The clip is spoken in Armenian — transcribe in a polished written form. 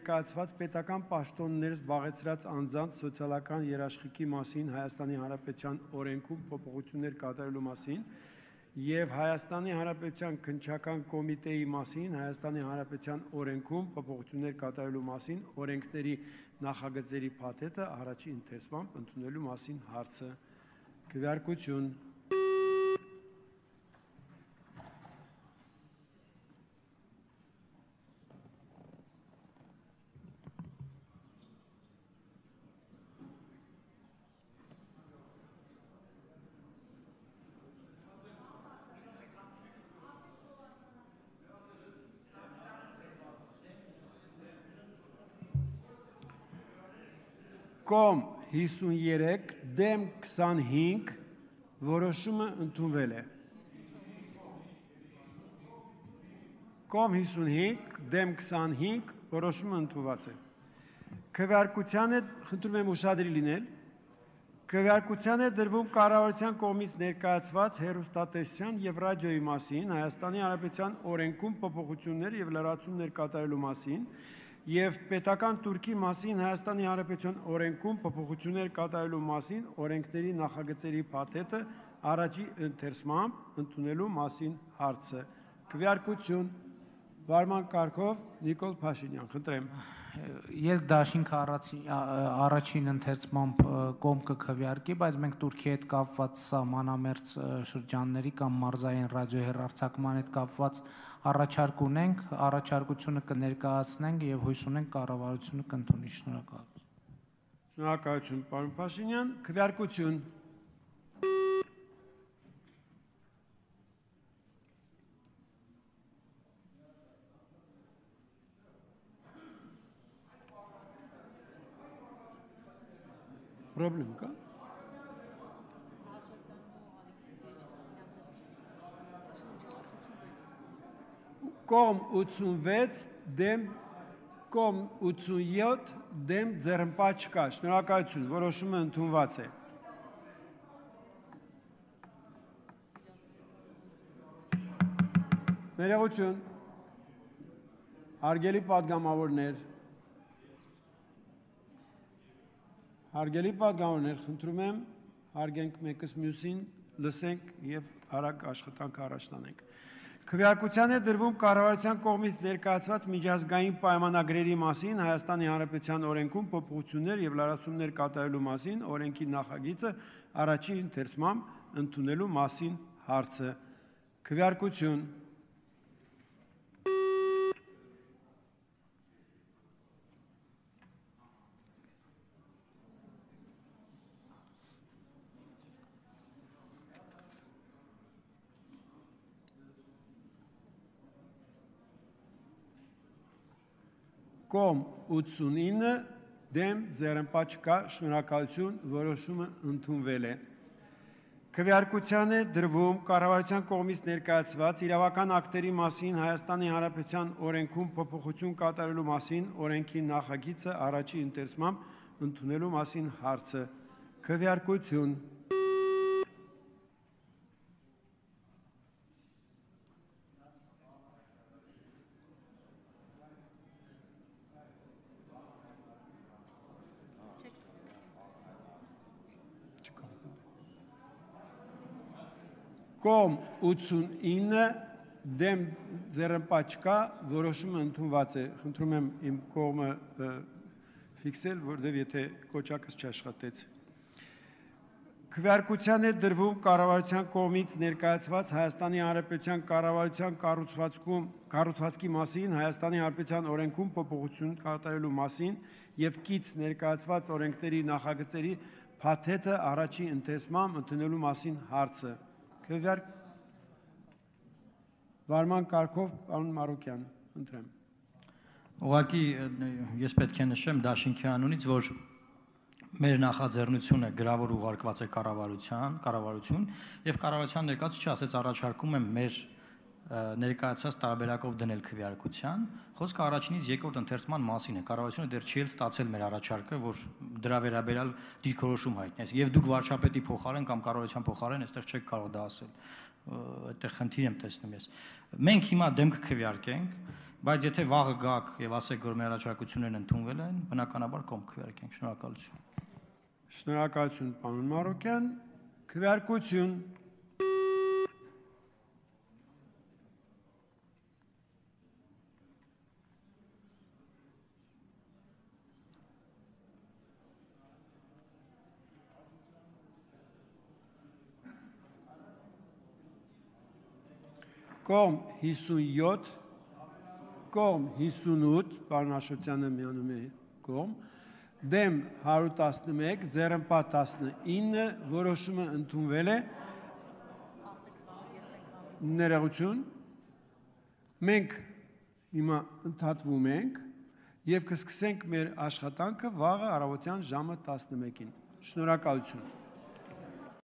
ներկայացված պետական պաշտոններ զբաղեցրած անձանց սոցիալական երաշխիքի մասին Հայաստանի Հանրապետության օրենքում փոփոխություններ կատարելու մասին եւ Հայաստանի Հանրապետության քննչական կոմիտեի մասին Հայաստանի Հանրապետության օրենքում փոփոխություններ կատարելու մասին օրենքների նախագծերի փաթեթը առաջին ընթերցմամբ ընդունելու մասին հարցը քվեարկություն Կոմ 53 դեմ 25 որոշումը ընդունվել է Կոմ 55 դեմ 25 որոշումը ընդունված է Քվեարկության է խնդրում եմ ուշադրի լինել Քվեարկության է դրվում կառավարության կողմից ներկայացված հեռուստատեսության եւ ռադիոյի մասին Հայաստանի Հանրապետության օրենքում փոփոխություններ եւ լրացումներ կատարելու մասին Եվ պետական турքի մասին Հայաստանի Հանրապետության օրենքում փոփոխություններ կատարելու մասին օրենքների նախագծերի փաթեթը առաջի ընթերցմամբ ընդունելու մասին հարցը քվեարկություն վարման կարգով Նիկոլ Փաշինյան խնդրեմ Ես դաշինք առաջին ընթերցմամբ կողմ կքվեարկի, բայց մենք Թուրքիայի հետ կապված սահմանամերձ շրջանների կամ մարզային ռադիոհեռարձակման հետ կապված առաջարկ ունենք, առաջարկությունը կներկայացնենք եւ հույս ունենք կառավարությունը կընդունի շնորհակալություն։ Շնորհակալություն, պարոն Փաշինյան, քվեարկություն Problem կա։ Կոմ 86 դեմ կոմ 87 դեմ ձեռնպա չկա։ Շնորհակալություն, որոշումը ընդունված է։ Ներողություն։ Հարգելի պատգամավորներ Հարգելի պատգամավորներ, խնդրում եմ հարգենք մեկս մյուսին, լսենք եւ արագ աշխատանք առաջ տանենք։ Քվեարկության է դրվում կառավարության կողմից ներկայացված միջազգային պայմանագրերի մասին Հայաստանի Հանրապետության օրենքում փոփոխություններ եւ լրացումներ կատարելու մասին օրենքի նախագիծը առաջին ընթերցմամբ ընդունելու մասին հարցը։ Քվեարկություն Կոմ 89 դեմ ձեռնպա չկա, շնորհակալություն, որոշումը ընդունվել է։ Քվեարկության է դրվում կառավարության կողմից ներկայացված իրավական ակտերի մասին Հայաստանի Հանրապետության օրենքում փոփոխություն կատարելու մասին օրենքի նախագիծը առաջի ընթերցմամբ ընդունելու մասին հարցը։ Քվեարկություն Կոմ 89 դեմ ձեռնպա չկա, որոշումը ընդունված է։ Խնդրում եմ իմ կողմը ֆիքսել, որտեղ եթե կոճակս չաշխատեց։ Քվեարկության է դրվում կառավարության կողմից ներկայացված Հայաստանի Հանրապետության կառավարության կառուցվածքի մասին Հայաստանի Հանրապետության օրենքում փոփոխություն կատարելու մասին եւ կից ներկայացված օրենքների նախագծերի փաթեթը առաջի ընթերցմամբ ընդունելու մասին հարցը։ Վարման կարգով պարոն Մարուկյան, ընտրեմ։ Ուղղակի ես պետք է նշեմ Դաշինքի անունից, որ մեր նախաձեռնությունը գրավոր ուղարկված է կառավարություն եւ կառավարության ներկայացուցիչը ասեց առաջարկում եմ մեր ներկայացած տարբերակով դնել քվեարկության, խոսքը առաջինից երկրորդ ընթերցման մասին է, կառավարությունը դեռ չի ստացել մեր առաջարկը, որ դրա վերաբերյալ դիրքորոշում հայտնի, եւ դուք վարչապետի փոխարեն կամ կառավարության փոխարեն այստեղ չեք կարող դա ասել, այդտեղ խնդիր եմ տեսնում ես։ Մենք հիմա դեմ կքվեարկենք բայց եթե վաղը գաք եւ ասեք, որ մեր առաջարկություններն ընդունվել են, բնականաբար կողմ քվեարկենք։ Շնորհակալություն։ Շնորհակալություն, պարոն Մարոկյան։ Քվեարկություն։ Կողմ 57, կողմ 58, պարոն Աշոտյանը միանում է կողմ, դեմ 111, ձեռնպատ 19, որոշումը ընդունվել է։ Ներողություն։ Մենք հիմա ընդհատվում ենք եւ կսկսենք մեր աշխատանքը վաղը առավոտյան ժամը 11-ին։ Շնորհակալություն։